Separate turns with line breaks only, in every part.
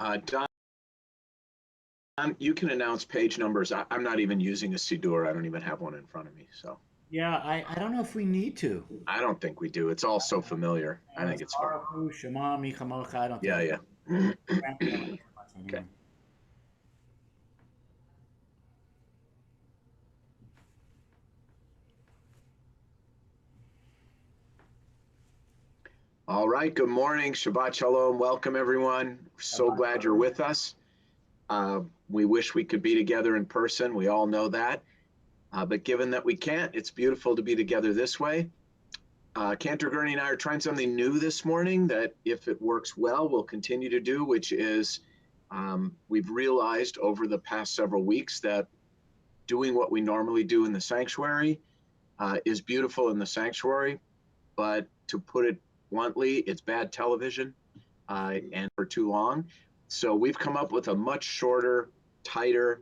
Don, you can announce page numbers. I'm not even using a Siddur. I don't even have one in front of me. So
Yeah, I don't know if we need to.
I don't think we do. It's all so familiar. I think
It's
it's fine.
Baruch Hu, Shema, Mi Chamocha. I don't think
Yeah,
we
yeah.
cramp down too much
Okay.
anyway.
All right. Good morning. Shabbat Shalom. Welcome, everyone. So glad you're with us. We wish we could be together in person. We all know that. But given that we can't, it's beautiful to be together this way. Cantor, Gurney, and I are trying something new this morning that, if it works well, we'll continue to do, which is we've realized over the past several weeks that doing what we normally do in the sanctuary is beautiful in the sanctuary, but to put it bluntly, it's bad television and for too long. So we've come up with a much shorter, tighter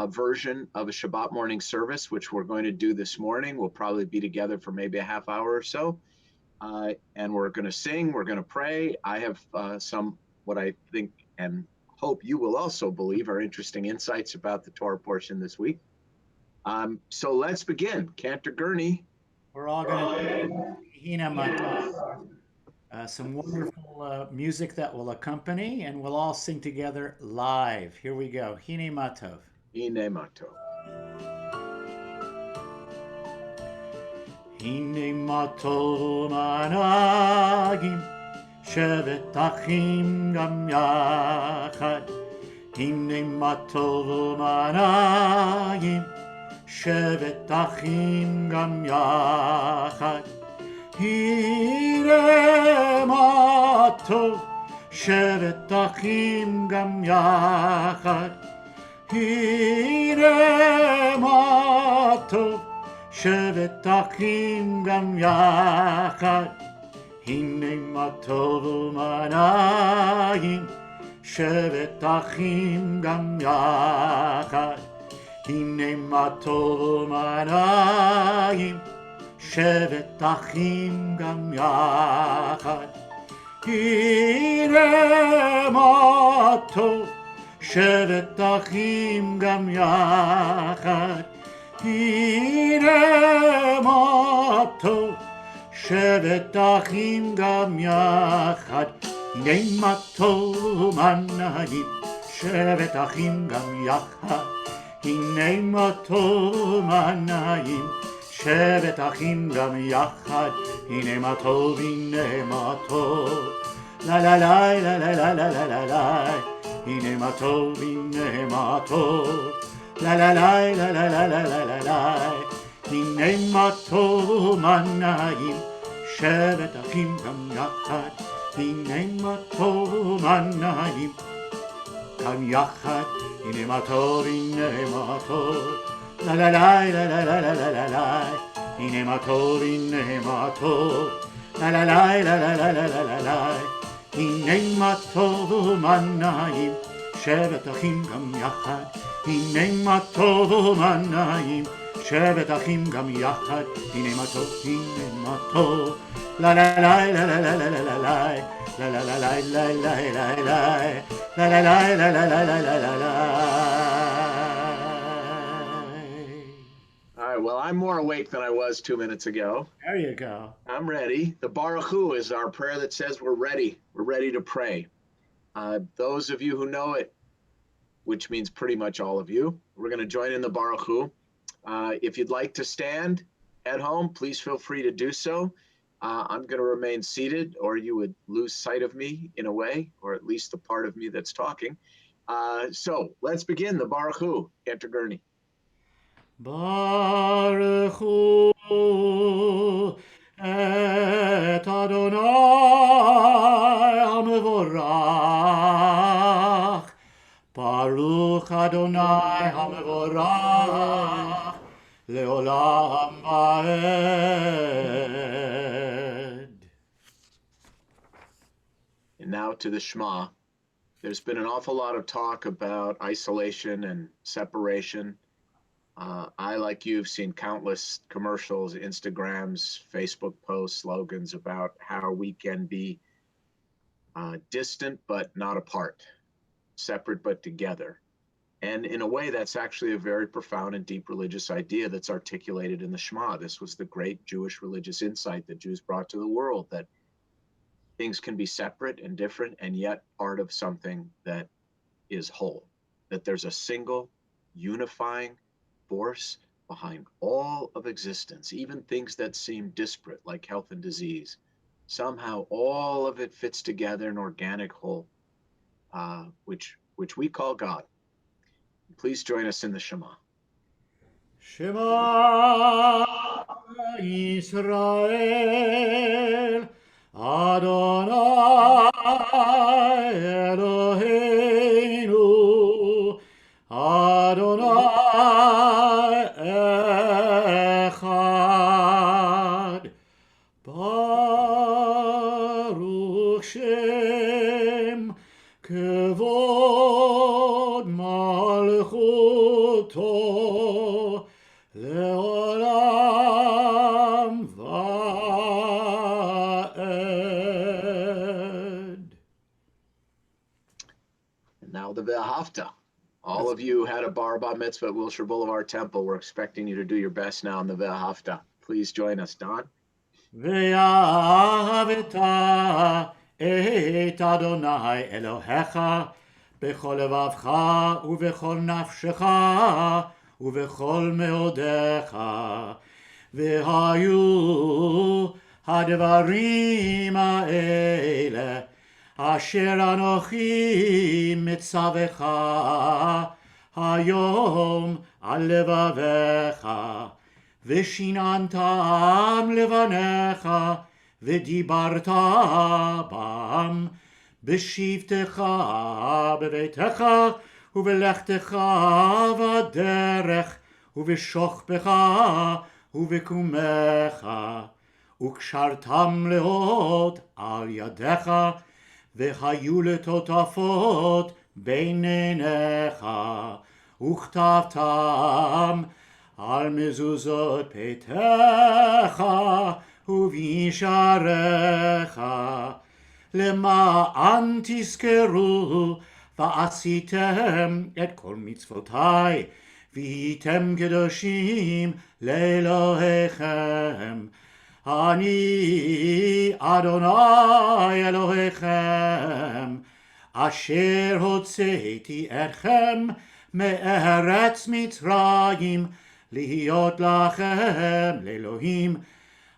version of a Shabbat morning service, which we're going to do this morning. We'll probably be together for maybe a half hour or so. And we're going to sing, we're going to pray. I have some, what I think and hope you will also believe, are interesting insights about the Torah portion this week. So let's begin. Cantor, Gurney.
We're all going to Hina Matov, some wonderful music that will accompany, and we'll all sing together live. Here we go. Hine Matov.
Ine Mato.
הנה מה טוב מנהגים, שבת אחים גם יחד. הנה מה טוב מנהגים, שבת אחים גם יחד. הנה מה טוב, שבת אחים גם יחד. הנה מה טוב, שבת אחים גם יחד. הנה מה טוב ומה נעים, שבת אחים גם יחד. הנה מה טוב ומה נעים, שבת אחים גם יחד. הנה מה טוב, שבת אחים גם יחד. הנה מה טוב, שבת אחים גם יחד. הנה מה טוב מה נעים, שבת אחים גם יחד. הנה מה טוב מה נעים, שבת אחים גם יחד. הנה מה טוב, הנה מה טוב, לה לה לה לה לה לה לה לה לה. הנה מה טוב, הנה מה טוב, la la la la la la la la la la. הנה מה טוב מה נעים, שבת אחים גם יחד. הנה מה טוב מה נעים, גם יחד. הנה מה טוב, הנה מה טוב, la la la la la la la la la la. הנה מה טוב, הנה מה טוב, la la la la la la la la la la. הנה מה טוב מה נעים, שבת אחים גם יחד. הנה מה טוב ומה נעים, שבת אחים גם יחד. הנה מה טוב, הנה מה טוב, לה לה לה לה לה לה לה לה לה, לה לה לה לה לה לה לה לה, לה לה לה לה לה לה לה לה לה לה.
All right, well, I'm more awake than I was 2 minutes ago.
There you go.
I'm ready. The Baruch Hu is our prayer that says we're ready. We're ready to pray. Those of you who know it, which means pretty much all of you, we're going to join in the Baruch Hu. If you'd like to stand at home, please feel free to do so. I'm going to remain seated, or you would lose sight of me in a way, or at least the part of me that's talking. So let's begin the Baruch Hu. Cantor, Gurney.
Baruch Hu et Adonai HaMevorach. Baruch Adonai HaMevorach Leolam Vaed.
And now to the Shema. There's been an awful lot of talk about isolation and separation. I, like you, have seen countless commercials, Instagrams, Facebook posts, slogans about how we can be distant but not apart. separate but together. And in a way, that's actually a very profound and deep religious idea that's articulated in the Shema. This was the great Jewish religious insight that Jews brought to the world, that things can be separate and different and yet part of something that is whole, that there's a single unifying force behind all of existence, even things that seem disparate, like health and disease. Somehow all of it fits together in an organic whole, which we call God. Please join us in the Shema.
Shema Yisrael, Adonai Eloheinu, Adonai Echad. Baruch Shem Kevod Malchuto Leolam Va'ed.
And now the Ve'ahavta. All of you had a bar mitzvah at Wilshire Boulevard Temple. We're expecting you to do your best now in the Ve'ahavta. Please join us, Don.
ואהבת את אדוני אלוהיך בכל לבבך ובכל נפשך ובכל מאודיך. והיו הדברים האלה אשר אנוכי מצווך היום על לבביך. ושיננתם לבניך, ודיברת בם, בשבתך, בביתך, ובלכתך בדרך, ובשוכבך, ובקומך, וקשרתם להוד על ידיך, והיו לטוטפות בין עיניך, וכתבתם על מזוזות ביתך ובישעריך, למען תזכרו ועשיתם את כל מצוותי, והייתם קדושים לאלוהיכם. אני אדוני אלוהיכם, אשר הוצאתי אתכם מארץ מצרים, להיות לכם לאלוהים.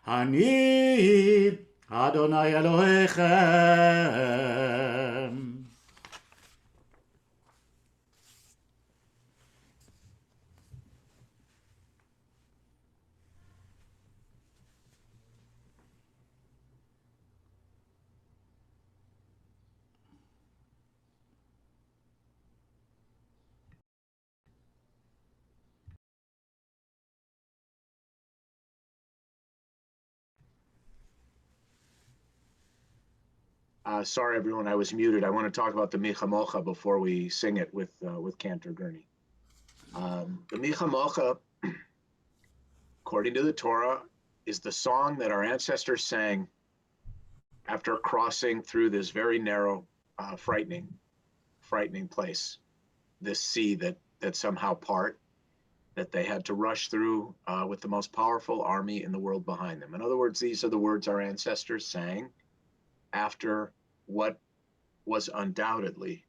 אני אדוני אלוהיכם.
Sorry, everyone, I was muted. I want to talk about the Micha Mocha before we sing it with Cantor Gurney. The Micha Mocha, according to the Torah, is the song that our ancestors sang after crossing through this very narrow, frightening place, this sea that somehow part, that they had to rush through with the most powerful army in the world behind them. In other words, these are the words our ancestors sang after what was undoubtedly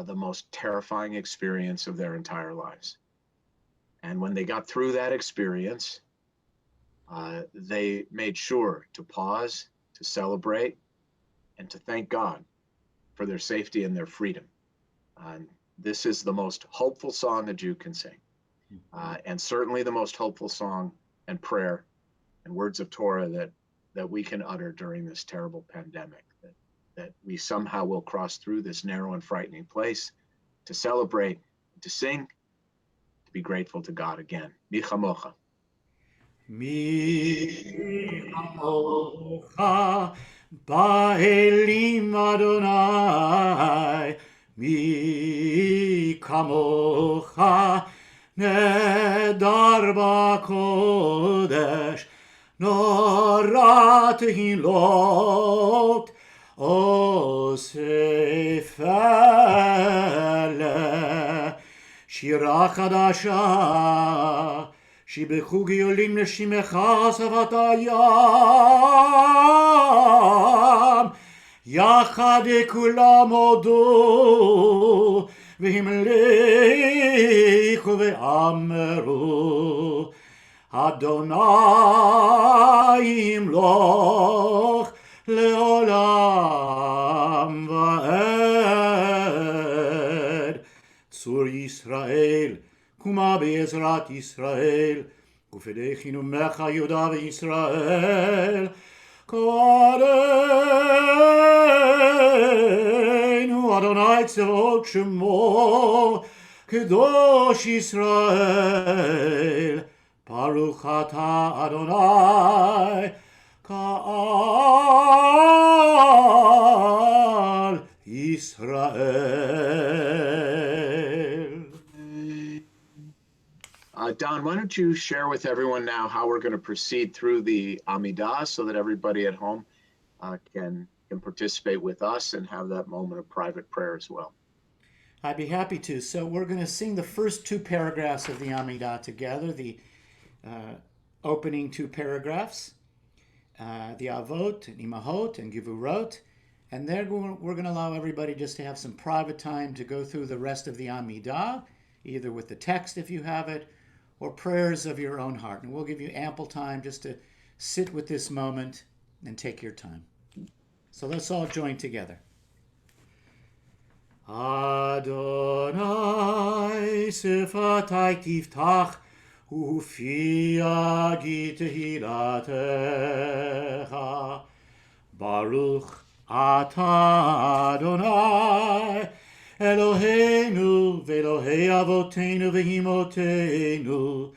the most terrifying experience of their entire lives. And when they got through that experience, they made sure to pause, to celebrate, and to thank God for their safety and their freedom. This is the most hopeful song a Jew can sing, and certainly the most hopeful song and prayer and words of Torah that we can utter during this terrible pandemic, that we somehow will cross through this narrow and frightening place to celebrate, to sing, to be grateful to God again. Micha Mocha.
Mi amocha ba'elim Adonai, mi kamocha nedar ba'kodesh, nora tehilot osefet שירה חדשה, שבחוגי עולים לשמך שפת הים. יחד כולם הודו, והמליכו ואמרו, אדוני ימלוך לעולם ועד. צור ישראל, קומה בעזרת ישראל, ופדי חינומך יהודה וישראל. קודנו אדוני צבאות שמו, קדוש ישראל. ברוך אתה אדוני קהל ישראל.
Don, why don't you share with everyone now how we're going to proceed through the Amidah so that everybody at home can participate with us and have that moment of private prayer as well.
I'd be happy to. So we're going to sing the first two paragraphs of the Amidah together, the opening two paragraphs, the Avot and Imahot and Givurot, and then we're going to allow everybody just to have some private time to go through the rest of the Amidah, either with the text if you have it, or prayers of your own heart. And we'll give you ample time just to sit with this moment and take your time. So let's all join together. Adonai sifatai tiftach ufi agi tehillatcha. Baruch atah Adonai Eloheinu ve'Elohei avotenu ve'imotenu,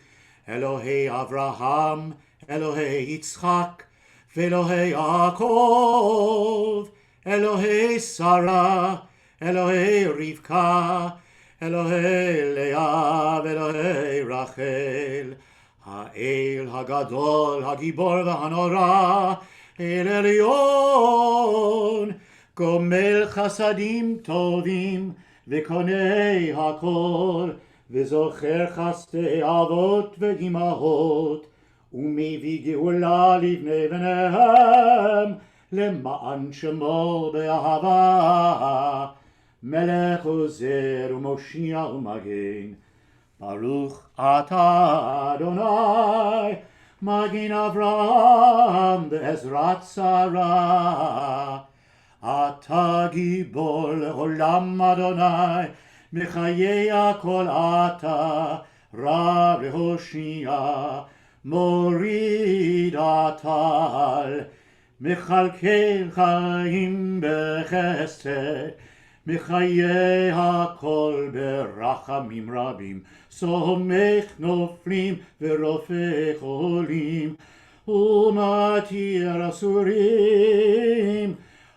Elohei Avraham, Elohei Yitzchak, ve'Elohei Yaakov, Elohei Sarah, Elohei Rivka, Elohei Leah, ve'Elohei Rachel, Ha'el Hagadol, Hagibor v'Hanora, El Elyon, גומל חסדים טובים וקונה הכל, וזוכר חסדי אבות ואימהות, ומביא גאולה לבני בניהם, למען שמו באהבה, מלך עוזר ומושיע ומגן. ברוך אתה אדוני, מגן אברהם בעזרת שרה. אתה גיבור לעולם אדוני, מחיי הכל אתה, רב להושיע, מוריד הטל, מכלכל חיים בחסד, מחיי הכל ברחמים רבים, סומך נופלים ורופא חולים, ומתיר אסורים,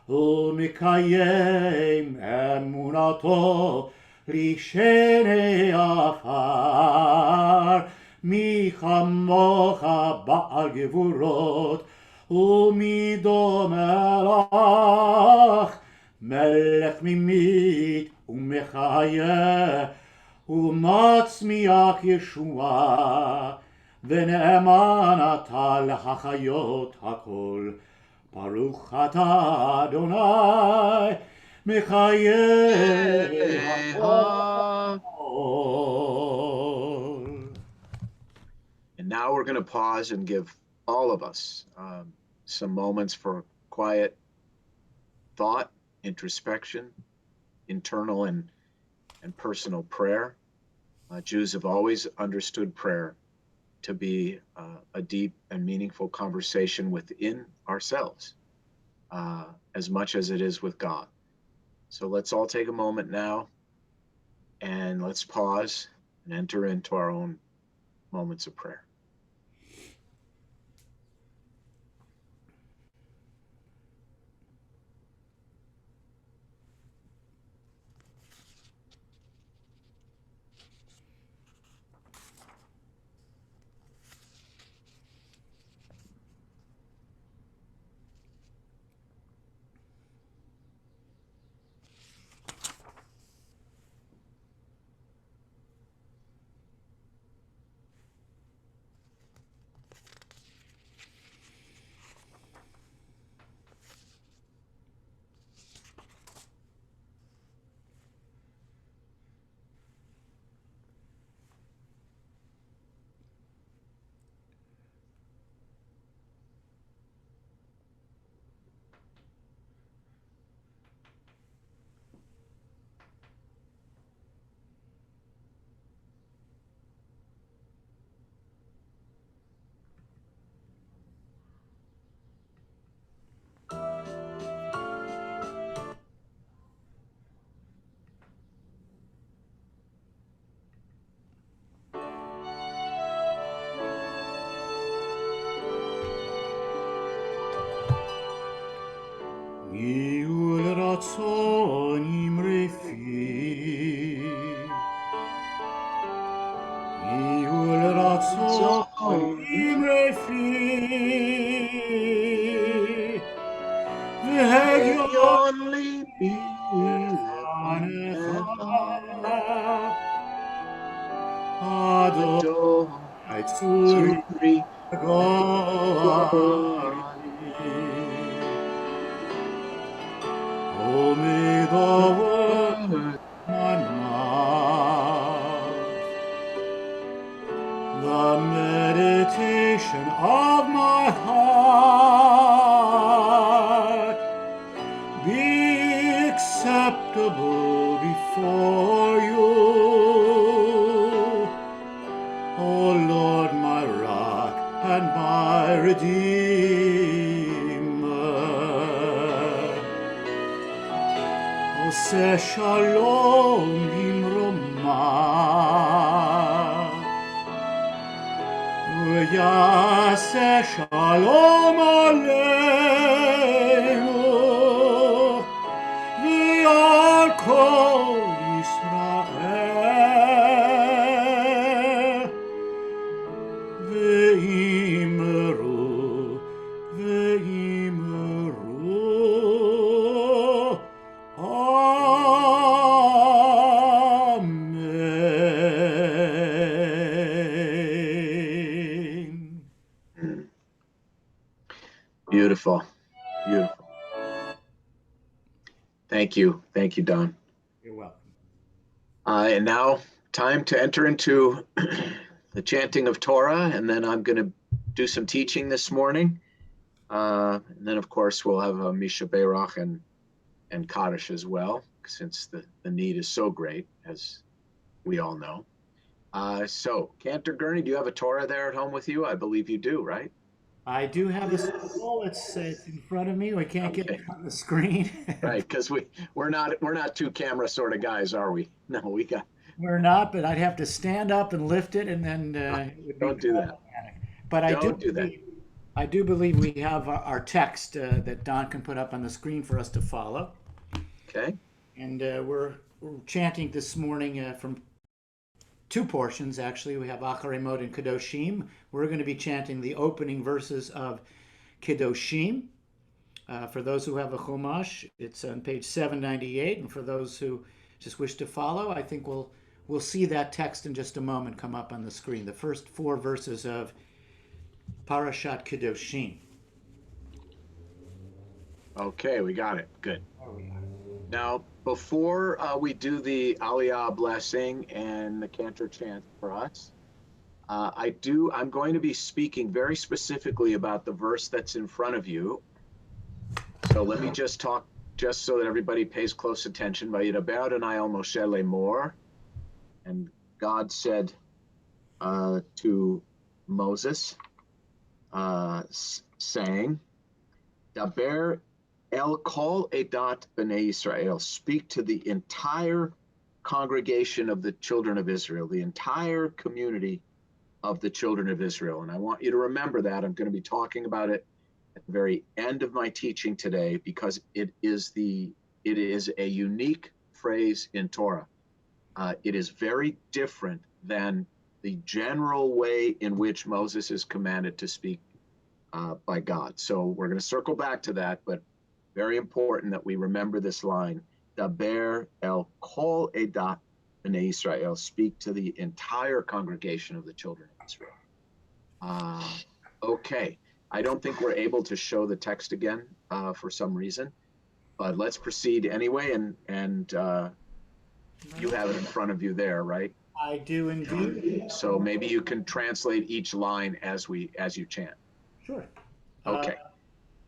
ומקיים אמונתו לשני עפר. מי כמוך בעל גבורות ומי דומה לך, מלך ממית ומחיה ומצמיח ישועה, ונאמן אתה להחיות הכל. ברוך אתה אדוני מחיי הכל.
And now we're going to pause and give all of us some moments for quiet thought, introspection, internal and personal prayer. Jews have always understood prayer to be a deep and meaningful conversation within ourselves, as much as it is with God. So let's all take a moment now and let's pause and enter into our own moments of prayer.
צורים רפי והגיון
ליבי
לפניך אדוני צורי גואלי hold me the word my mouth, the meditation of my heart be acceptable before you, O Lord, my rock and my redeemer. עושה שלום במרומיו ויעשה שלום עלינו ועל כל ישראל ואמרו
Beautiful. Beautiful. Thank you. Thank you, Don.
You're welcome.
And now time to enter into the chanting of Torah, and then I'm going to do some teaching this morning. And then, of course, we'll have Misha Beirach and Kaddish as well, since the need is so great, as we all know. So, Cantor, Gurney, do you have a Torah there at home with you? I believe you do, right?
I do have a scroll. It's in front of me. We can't get it on the screen.
Right, because we're not two camera sort of guys, are we? No,
We're not, but I'd have to stand up and lift it, and then it would be
don't do that.
But
Don't do that.
I do believe we have our text that Don can put up on the screen for us to follow.
Okay.
And we're chanting this morning from two portions, actually. We have Acharei Mot and Kedoshim. We're going to be chanting the opening verses of Kedoshim. For those who have a Chumash, it's on page 798. And for those who just wish to follow, I think we'll see that text in just a moment come up on the screen. The first four verses of Parashat Kedoshim.
Okay, we got it. Good.
There we are.
Now, before we do the Aliyah blessing and the Cantor chant for us, I'm going to be speaking very specifically about the verse that's in front of you. So let me just talk, just so that everybody pays close attention. Vayidaber Adonai el Moshe lemor, and God said to Moses, saying, Daber El Kol Edat B'nai Yisrael, speak to the entire congregation of the children of Israel, the entire community of the children of Israel. And I want you to remember that. I'm going to be talking about it at the very end of my teaching today, because it is a unique phrase in Torah. It is very different than the general way in which Moses is commanded to speak by God. So we're going to circle back to that, but very important that we remember this line, Daber el kol edat b'nei Yisrael, speak to the entire congregation of the children of Israel. Okay, I don't think we're able to show the text again for some reason, but let's proceed anyway, and you have it in front of you there, right?
I do indeed.
So maybe you can translate each line as you chant.
Sure.
Okay.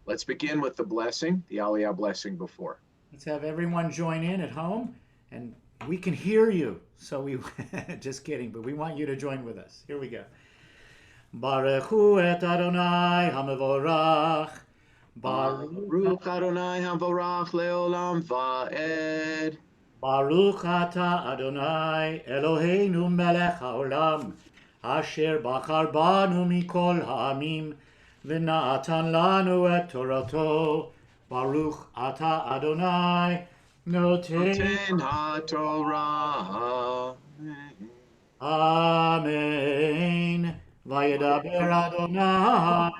Let's begin with the blessing, the Aliyah blessing before.
Let's have everyone join in at home, and we can hear you. So we, just kidding, but we want you to join with us. Here we go. Baruchu et Adonai HaMevorach.
Baruch Adonai HaMevorach leolam va'ed.
Baruch ata Adonai Eloheinu melech haolam, asher bachar banu mikol ha'amim, v'natan lanu et Torato. Baruch ata Adonai noten
HaTorah.
Amen. Vayedaber Adonai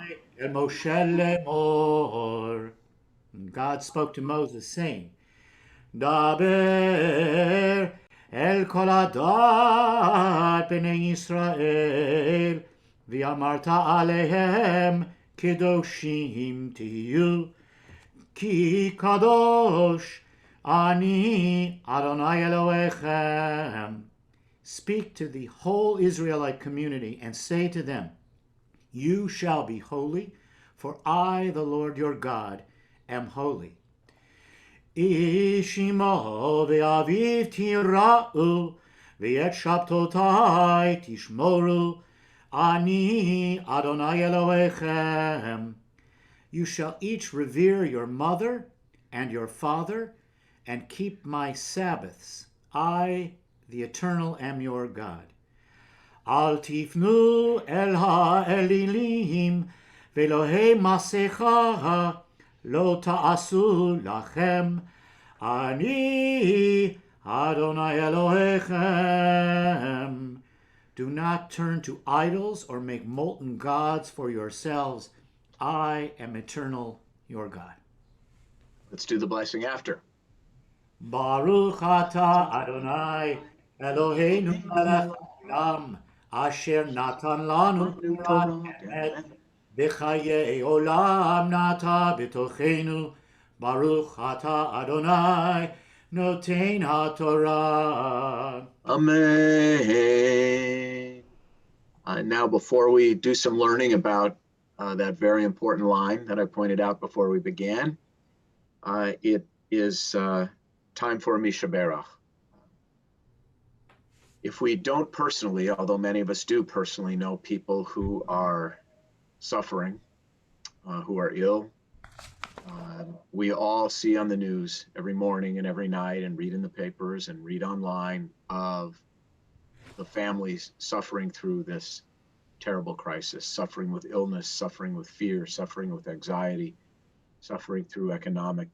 el Moshe lemor. And God spoke to Moses, saying, Daber el kol adat bnei Yisrael, v'amarta alehem kedoshim tiyu, ki kadosh ani Adonai Elohechem. Speak to the whole Israelite community and say to them, You shall be holy, for I, the Lord your God, am holy. Ishimo ve'aviv tira'u, ve'et shabtotai tishmoru, ani Adonai Elohechem. You shall each revere your mother and your father, and keep my Sabbaths. I, the Eternal, am your God. Al tifnu el ha'elilim, ve'lohei masecha, lo ta'asu lachem, ani Adonai Elohechem. Do not turn to idols or make molten gods for yourselves. I am eternal, your God.
Let's do the blessing after.
Baruch atah Adonai Eloheinu melech haolam, asher natan lanu Torah emet, b'chayei olam nata b'tochenu. Baruch atah Adonai noten haTorah.
Amen. Now, before we do some learning about that very important line that I pointed out before we began, it is time for a Mishaberach. If we don't personally, although many of us do personally know people who are suffering, who are ill, we all see on the news every morning and every night and read in the papers and read online of the families suffering through this terrible crisis, suffering with illness, suffering with fear, suffering with anxiety, suffering through economic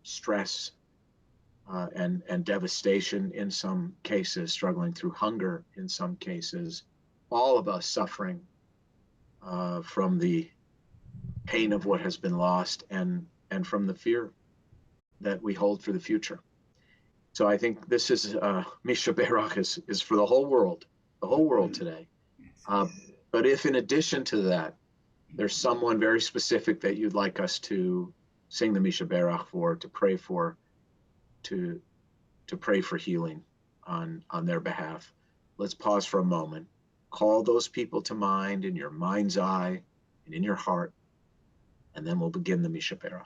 stress and devastation in some cases, struggling through hunger in some cases, all of us suffering from the pain of what has been lost and from the fear that we hold for the future. So I think this is Misha Berach is for the whole world today. But if in addition to that, there's someone very specific that you'd like us to sing the Misha Berach for, to pray for, to pray for healing on their behalf, let's pause for a moment. Call those people to mind in your mind's eye and in your heart, and then we'll begin the Misha Berach.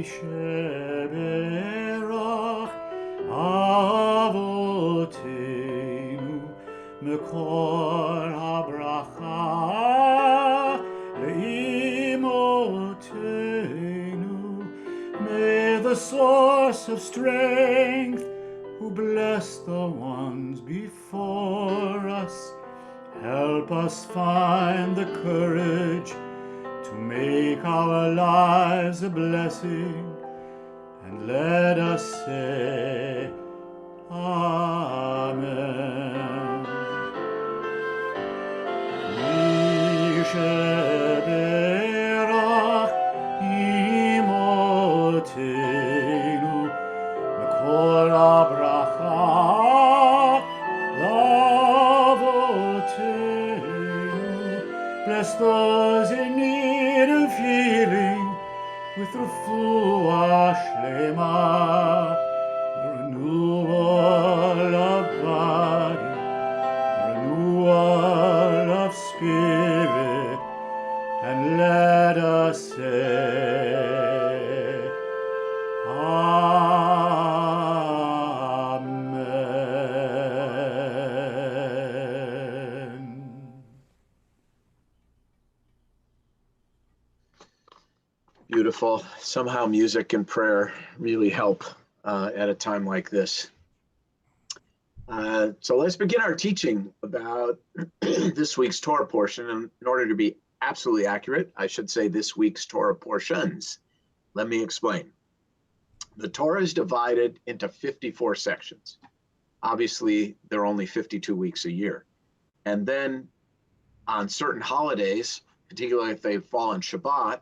Sheberach Avotenu Mekor habracha leimotenu. May the source of strength, who bless the ones before us, help us find the courage to make our lives a blessing, and let us say, Amen. Misheberach imotenu mekor habracha lavotenu. Bless those in need of healing with refuah shlema, renewal of body, renewal of spirit, and let us say, Amen.
beautiful. Somehow music and prayer really help at a time like this. So let's begin our teaching about this week's Torah portion. And in order to be absolutely accurate, I should say this week's Torah portions. Let me explain. The Torah is divided into 54 sections. Obviously, there are only 52 weeks a year. And then on certain holidays, particularly if they fall on Shabbat,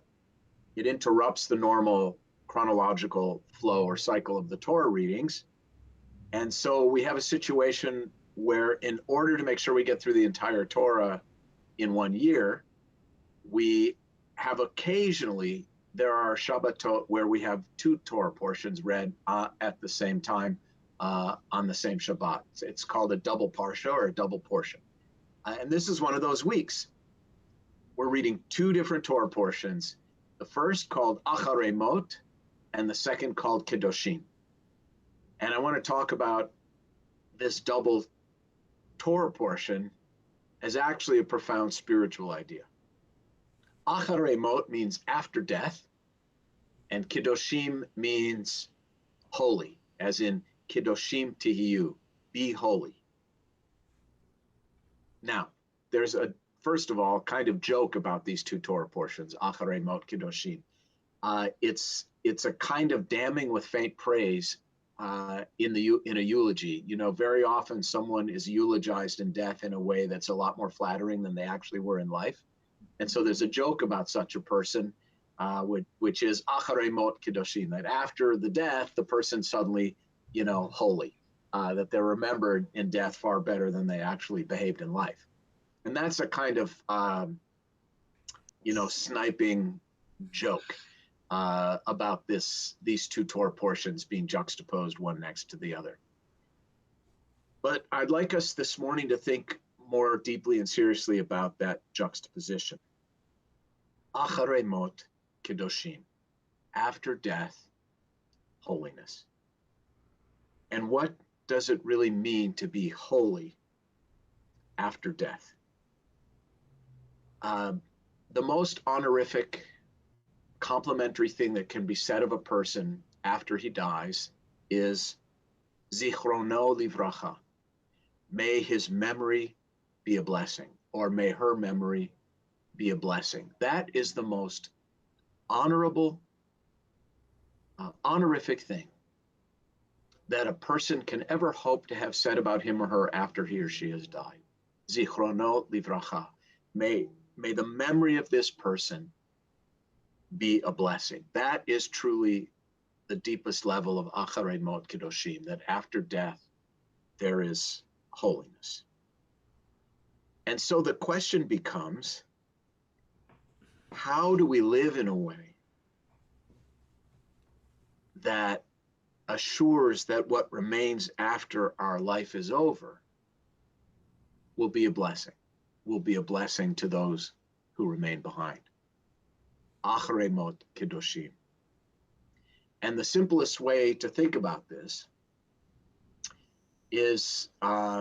it interrupts the normal chronological flow or cycle of the Torah readings. And so we have a situation where in order to make sure we get through the entire Torah in 1 year, we have occasionally, there are Shabbatot where we have 2 Torah portions read at the same time on the same Shabbat. It's called a double parsha or a double portion. And this is one of those weeks. We're reading 2 different Torah portions. The first called Acharei Mot, and the second called Kedoshim. And I want to talk about this double Torah portion as actually a profound spiritual idea. Acharei Mot means after death, and Kedoshim means holy, as in Kedoshim Tihiyu, be holy. Now, there's a first of all, kind of joke about these 2 Torah portions, Acharei Mot Kedoshim. It's a kind of damning with faint praise in a eulogy. You know, very often someone is eulogized in death in a way that's a lot more flattering than they actually were in life. And so there's a joke about such a person, which is Acharei Mot Kedoshim, that after the death, the person suddenly, holy, that they're remembered in death far better than they actually behaved in life. And that's a kind of, sniping joke about these 2 Torah portions being juxtaposed one next to the other. But I'd like us this morning to think more deeply and seriously about that juxtaposition. Acharei Mot Kedoshim, after death, holiness. And what does it really mean to be holy after death? The most honorific, complimentary thing that can be said of a person after he dies is Zichrono Livracha. May his memory be a blessing, or may her memory be a blessing. That is the most honorable, honorific thing that a person can ever hope to have said about him or her after he or she has died. Zichrono Livracha. May the memory of this person be a blessing. That is truly the deepest level of Acharei Mot Kedoshim, that after death, there is holiness. And so the question becomes, how do we live in a way that assures that what remains after our life is over will be a blessing, will be a blessing to those who remain behind? Acharei Mot Kedoshim. And the simplest way to think about this is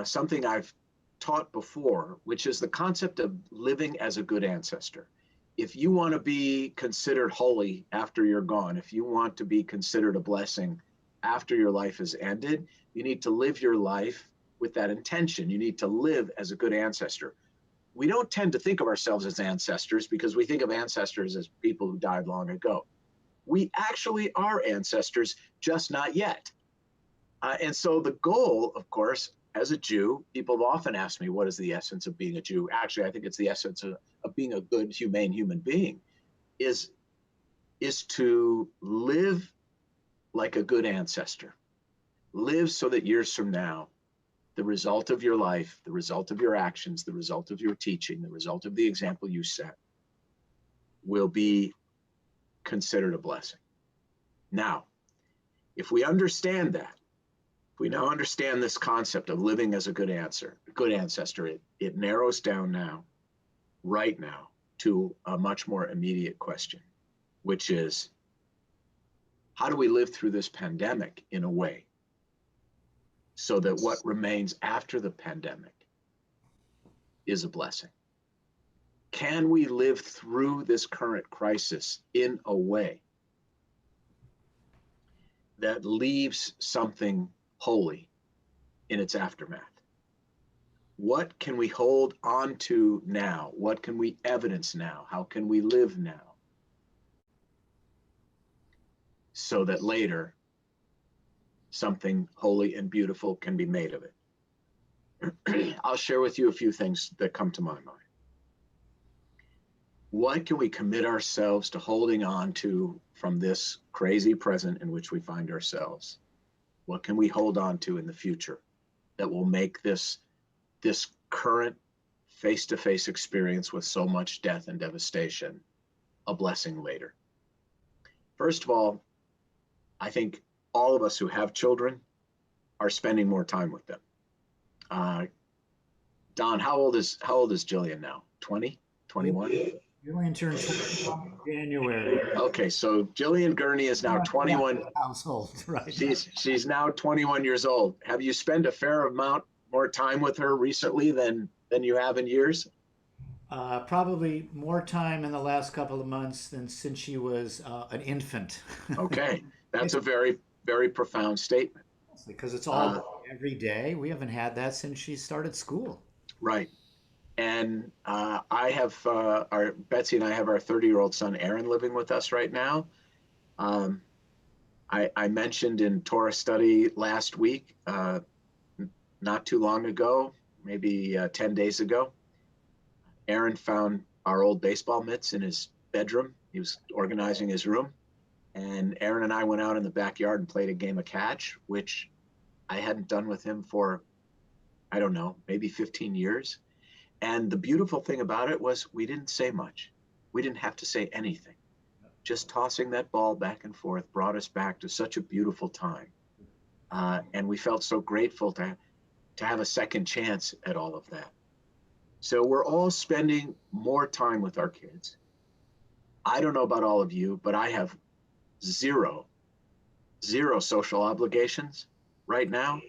something I've taught before, which is the concept of living as a good ancestor. If you want to be considered holy after you're gone, if you want to be considered a blessing after your life has ended, you need to live your life with that intention. You need to live as a good ancestor. We don't tend to think of ourselves as ancestors because we think of ancestors as people who died long ago. We actually are ancestors, just not yet. And so the goal, of course, as a Jew, people have often asked me, what is the essence of being a Jew? Actually, I think it's the essence of being a good, humane human being, is to live like a good ancestor. Live so that years from now, the result of your life, the result of your actions, the result of your teaching, the result of the example you set will be considered a blessing. Now, if we understand that, if we now understand this concept of living as a good ancestor, it narrows down now, right now, to a much more immediate question, which is, how do we live through this pandemic in a way so that what remains after the pandemic is a blessing? Can we live through this current crisis in a way that leaves something holy in its aftermath. What can we hold on to now? What can we evidence now? How can we live now? So that later something holy and beautiful can be made of it. I'll share with you a few things that come to my mind. What can we commit ourselves to holding on to from this crazy present in which we find ourselves? What can we hold on to in the future that will make this current face-to-face experience with so much death and devastation a blessing later? First of all, I think all of us who have children are spending more time with them. Don, how old is Jillian now? 20, 21?
Jillian turned 21 in January.
Okay, so Jillian Gurney is now 21.
Household, right?
She's now 21 years old. Have you spent a fair amount more time with her recently than you have in years?
Probably more time in the last couple of months than since she was an infant.
Okay, that's a very, very profound statement.
Because it's all every day. We haven't had that since she started school.
Right. And I have Betsy and I have our 30-year-old son Aaron living with us right now. I mentioned in Torah study last week, not too long ago, maybe 10 days ago, Aaron found our old baseball mitts in his bedroom. He was organizing his room. And Aaron and I went out in the backyard and played a game of catch, which I hadn't done with him for, I don't know, maybe 15 years. And the beautiful thing about it was we didn't say much. We didn't have to say anything. Just tossing that ball back and forth brought us back to such a beautiful time. And we felt so grateful to have a second chance at all of that. So we're all spending more time with our kids. I don't know about all of you, but I have zero social obligations right now.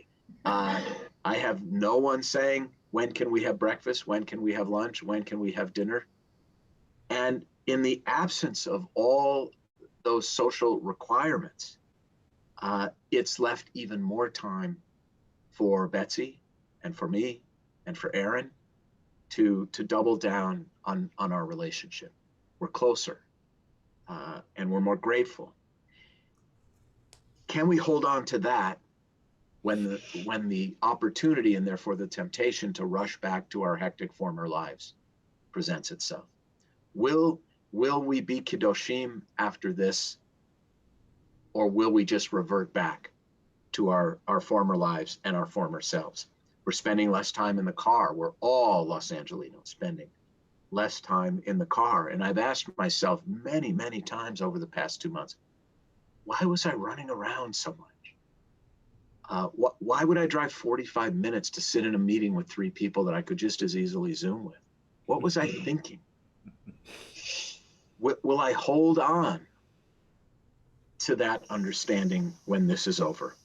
I have no one saying, when can we have breakfast? When can we have lunch? When can we have dinner? And in the absence of all those social requirements, it's left even more time for Betsy and for me and for Aaron to double down on our relationship. We're closer and we're more grateful. Can we hold on to that when the opportunity and therefore the temptation to rush back to our hectic former lives presents itself? Will we be Kedoshim after this, or will we just revert back to our former lives and our former selves? We're spending less time in the car. We're all Los Angelinos spending less time in the car. And I've asked myself many, many times over the past 2 months, why was I running around so much? Why would I drive 45 minutes to sit in a meeting with 3 people that I could just as easily Zoom with? What was I thinking? Will I hold on to that understanding when this is over?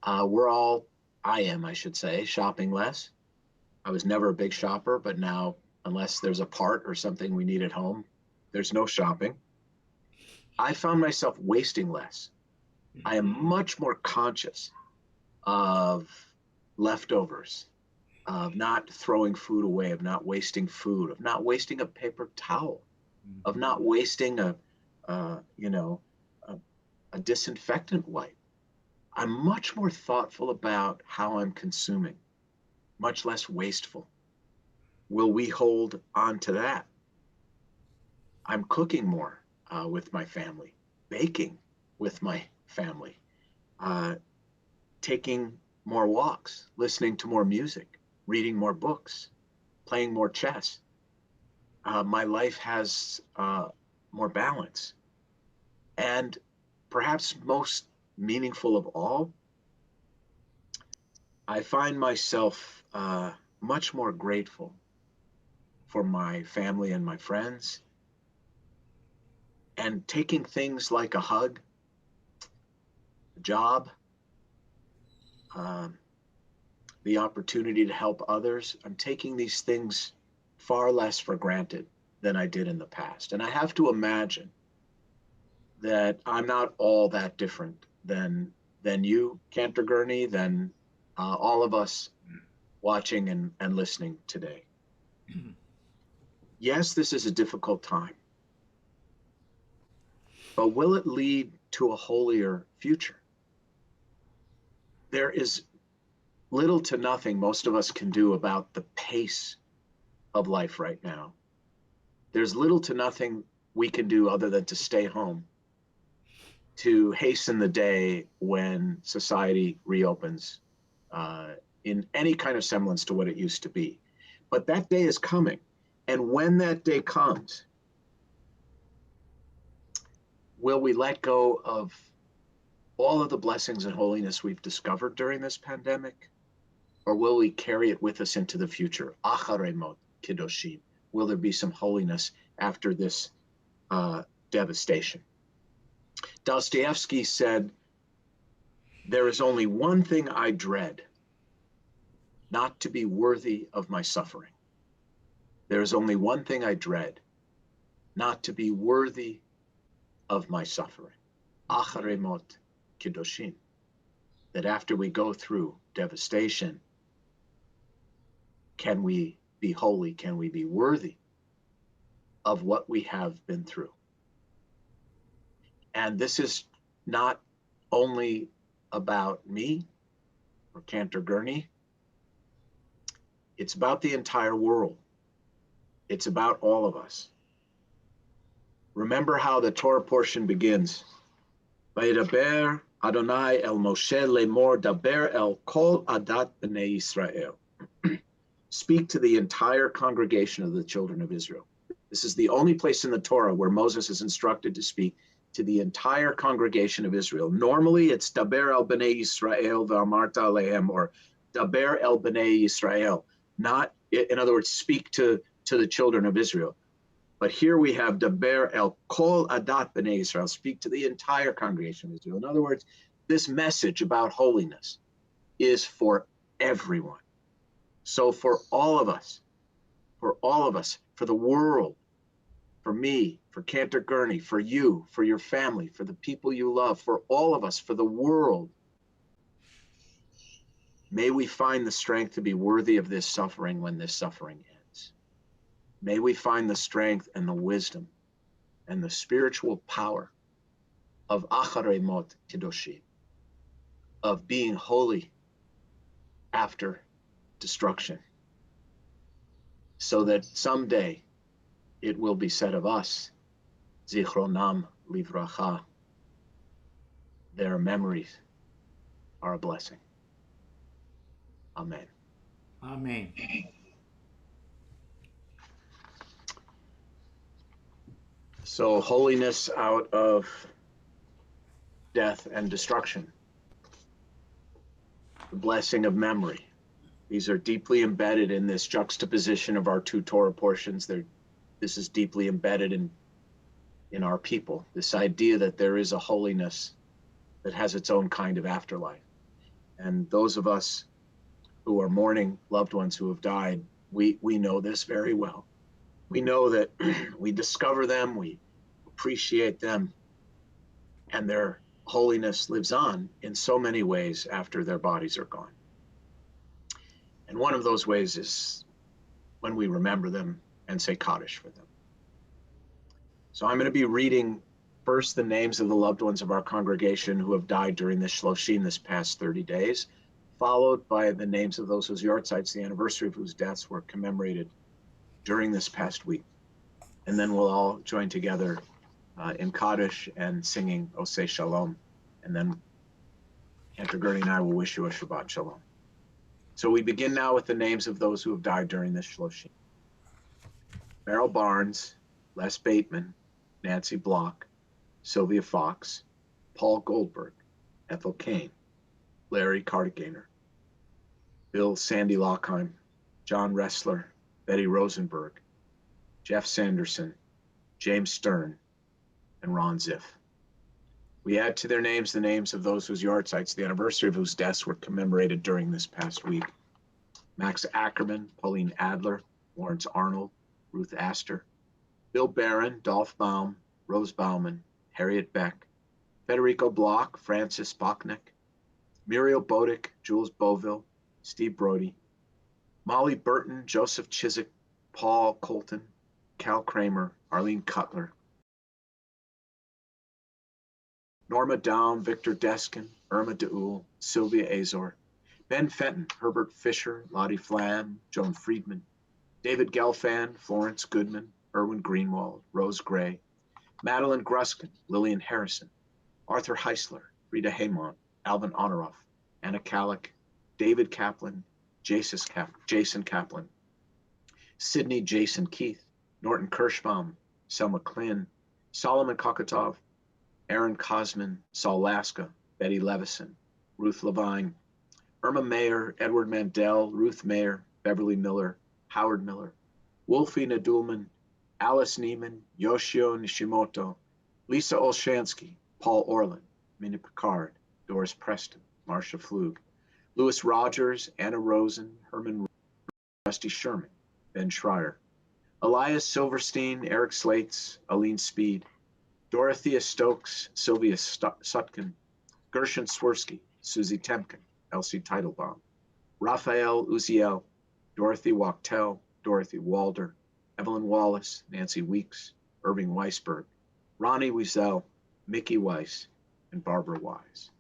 I should say, shopping less. I was never a big shopper, but now, unless there's a part or something we need at home, there's no shopping. I found myself wasting less. I am much more conscious of leftovers, of not throwing food away, of not wasting food, of not wasting a paper towel, of not wasting a disinfectant wipe. I'm much more thoughtful about how I'm consuming, much less wasteful. Will we hold on to that? I'm cooking more with my family, baking with my family, taking more walks, listening to more music, reading more books, playing more chess. My life has more balance. And perhaps most meaningful of all, I find myself much more grateful for my family and my friends, and taking things like a hug, a job, the opportunity to help others. I'm taking these things far less for granted than I did in the past. And I have to imagine that I'm not all that different than you, Cantor Gurney, than all of us watching and listening today. Yes, this is a difficult time, but will it lead to a holier future? There is little to nothing most of us can do about the pace of life right now. There's little to nothing we can do other than to stay home, to hasten the day when society reopens in any kind of semblance to what it used to be. But that day is coming. And when that day comes, will we let go of all of the blessings and holiness we've discovered during this pandemic? Or will we carry it with us into the future? Acharei mot kiddushim. Will there be some holiness after this devastation? Dostoevsky said, "There is only one thing I dread, not to be worthy of my suffering. There is only one thing I dread, not to be worthy of my suffering." Acharei mot kiddushim. That after we go through devastation, can we be holy? Can we be worthy of what we have been through? And this is not only about me or Cantor Gurney. It's about the entire world. It's about all of us. Remember how the Torah portion begins. Vayidaber Adonai el Moshe lemor daber el kol adat b'nei Yisrael. Speak to the entire congregation of the children of Israel. This is the only place in the Torah where Moses is instructed to speak to the entire congregation of Israel. Normally it's daber el b'nei Yisrael v'amarta alehem, or daber el b'nei Yisrael. Not, in other words, speak to the children of Israel. But here we have daber el kol adat b'nei Yisrael, speak to the entire congregation of Israel. In other words, this message about holiness is for everyone. So for all of us, for the world, for me, for Cantor Gurney, for you, for your family, for the people you love, for all of us, for the world, may we find the strength to be worthy of this suffering when this suffering ends. May we find the strength and the wisdom and the spiritual power of acharei mot kiddushim, of being holy after destruction, so that someday it will be said of us, zichronam livracha, their memories are a blessing. Amen.
Amen.
So holiness out of death and destruction, the blessing of memory. These are deeply embedded in this juxtaposition of our two Torah portions. This is deeply embedded in our people, this idea that there is a holiness that has its own kind of afterlife. And those of us who are mourning loved ones who have died, we know this very well. We know that we discover them, we appreciate them, and their holiness lives on in so many ways after their bodies are gone. And one of those ways is when we remember them and say Kaddish for them. So I'm going to be reading first the names of the loved ones of our congregation who have died during this Shloshim, this past 30 days, followed by the names of those whose yortzites, the anniversary of whose deaths were commemorated during this past week. And then we'll all join together in Kaddish and singing Oseh Shalom. And then Cantor Gurney and I will wish you a Shabbat Shalom. So we begin now with the names of those who have died during this Shloshim. Merrill Barnes, Les Bateman, Nancy Block, Sylvia Fox, Paul Goldberg, Ethel Kane, Larry Cartagainer, Bill Sandy Lockheim, John Ressler, Betty Rosenberg, Jeff Sanderson, James Stern, and Ron Ziff. We add to their names the names of those whose yortzites, the anniversary of whose deaths were commemorated during this past week. Max Ackerman, Pauline Adler, Lawrence Arnold, Ruth Astor, Bill Barron, Dolph Baum, Rose Bauman, Harriet Beck, Federico Bloch, Francis Bachnick, Muriel Bodick, Jules Boville, Steve Brody, Molly Burton, Joseph Chiswick, Paul Colton, Cal Kramer, Arlene Cutler, Norma Down, Victor Deskin, Irma Deul, Sylvia Azor, Ben Fenton, Herbert Fisher, Lottie Flam, Joan Friedman, David Gelfand, Florence Goodman, Erwin Greenwald, Rose Gray, Madeline Gruskin, Lillian Harrison, Arthur Heisler, Rita Haymont, Alvin Honoroff, Anna Kalick, David Kaplan, Jason Kaplan, Sidney Jason Keith, Norton Kirschbaum, Selma Klin, Solomon Kokotov, Aaron Cosman, Saul Laska, Betty Levison, Ruth Levine, Irma Mayer, Edward Mandel, Ruth Mayer, Beverly Miller, Howard Miller, Wolfie Nadulman, Alice Neiman, Yoshio Nishimoto, Lisa Olshansky, Paul Orland, Minnie Picard, Doris Preston, Marcia Flug, Louis Rogers, Anna Rosen, Herman Rusty Sherman, Ben Schreier, Elias Silverstein, Eric Slates, Aline Speed, Dorothea Stokes, Sylvia Sutkin, Gershon Swirsky, Susie Temkin, Elsie Teitelbaum, Raphael Uziel, Dorothy Wachtel, Dorothy Walder, Evelyn Wallace, Nancy Weeks, Irving Weisberg, Ronnie Wiesel, Mickey Weiss, and Barbara Wise.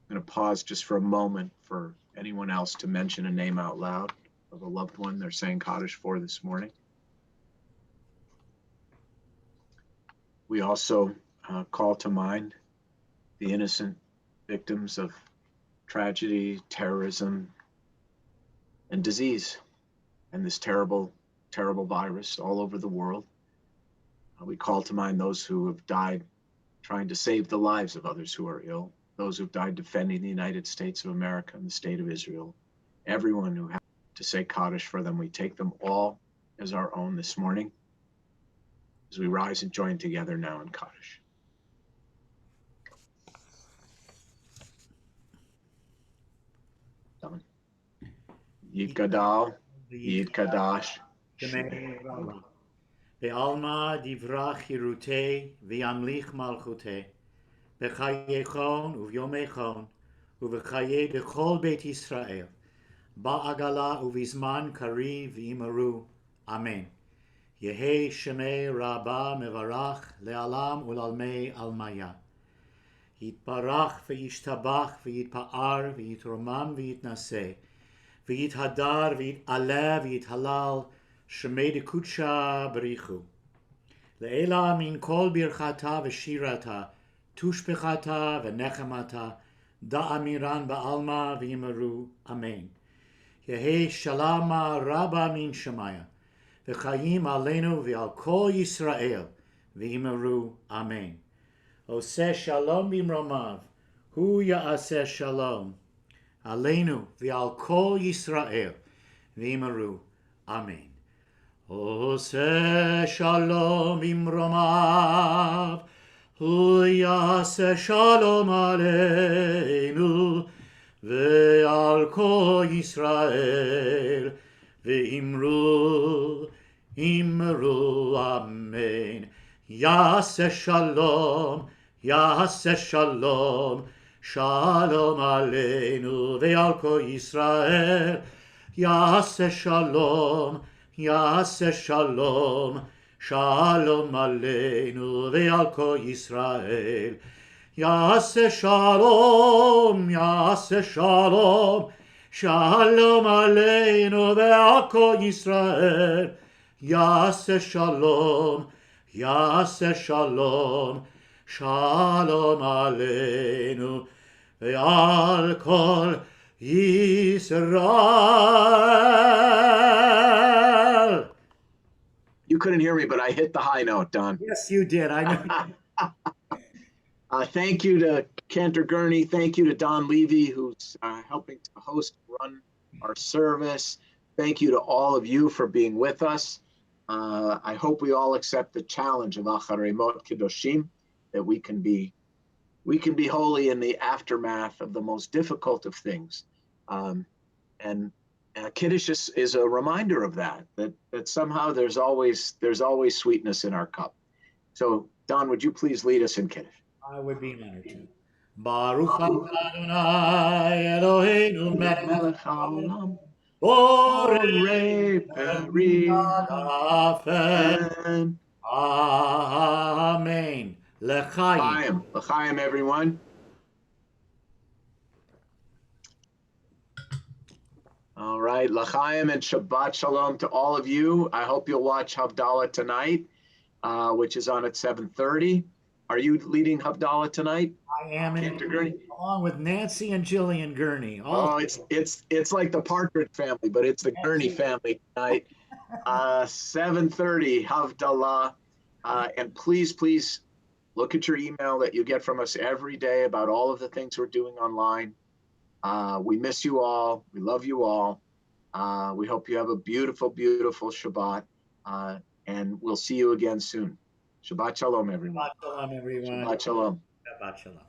I'm going to pause just for a moment for anyone else to mention a name out loud of a loved one they're saying Kaddish for this morning. We also call to mind the innocent victims of tragedy, terrorism, and disease, and this terrible, terrible virus all over the world. We call to mind those who have died trying to save the lives of others who are ill, those who've died defending the United States of America and the state of Israel, everyone who had to say Kaddish for them. We take them all as our own this morning as we rise and join together now in Kaddish. Yitgadal, Yitkadash,
Be'alma divrach hirute, ve'amlich malchute, bechayechon uvyomechon, uvechaye bechol Beit Yisrael, ba'agala uvizman kari v'imaru. Amen. Yehi Shemei Rabba mevarach le'alam ulalmei almaya. Yitbarach ve'yishtabach ve'yitpa'ar ve'yitromam ve'yitnaseh. V'yithadar v'yit'aleh v'yithalal shemei dekutsha berichu. Le'ela min kol birchata v'shirata tushbechata v'nechemata da'amiran ba'alma v'imaru. Amen. Yehi shalama rabba min shemaya v'chayim aleinu v'al kol Yisrael v'imaru. Amen. Oseh shalom bimromav hu ya'aseh shalom Aleinu v'al kol Yisrael v'imaru. Amen. Oseh shalom imromav hu yaseh shalom aleinu v'al kol Yisrael v'imru. Amen. Yaseh shalom, yaseh shalom, Shalom aleinu ve'al kol Yisrael. Yaseh shalom, yaseh shalom. Shalom aleinu ve'al kol Yisrael. Yaseh shalom, yaseh shalom. Shalom aleinu ve'al kol Yisrael. Yaseh shalom, yaseh shalom. Shalom aleinu ve'al kol Yisrael.
You couldn't hear me, but I hit the high note, Don.
Yes, you did. I know.
Thank you to Cantor Gurney. Thank you to Don Levy, who's helping to host and run our service. Thank you to all of you for being with us. I hope we all accept the challenge of Acharei Mot Kedoshim, that we can be holy in the aftermath of the most difficult of things. And Kiddush is a reminder of that somehow there's always sweetness in our cup. So Don, would you please lead us in Kiddush?
I would be honored to. Baruch atah Adonai Eloheinu melech
Haolam,
borei
Borei
peri
Peri
agafel.
and
Amen. L'chaim.
L'chaim, everyone. All right, L'chaim and Shabbat Shalom to all of you. I hope you'll watch Havdalah tonight, which is on at 7:30. Are you leading Havdalah tonight?
I am
Cantor, Gurney?
along with Nancy and Jillian Gurney.
Oh, it's like the Partridge family, but it's the Gurney family tonight. 7:30 Havdalah, and please look at your email that you get from us every day about all of the things we're doing online. We miss you all. We love you all. We hope you have a beautiful Shabbat, and we'll see you again soon. Shabbat Shalom, everyone.
Shabbat shalom, everyone.
Shabbat Shalom.
Shabbat shalom.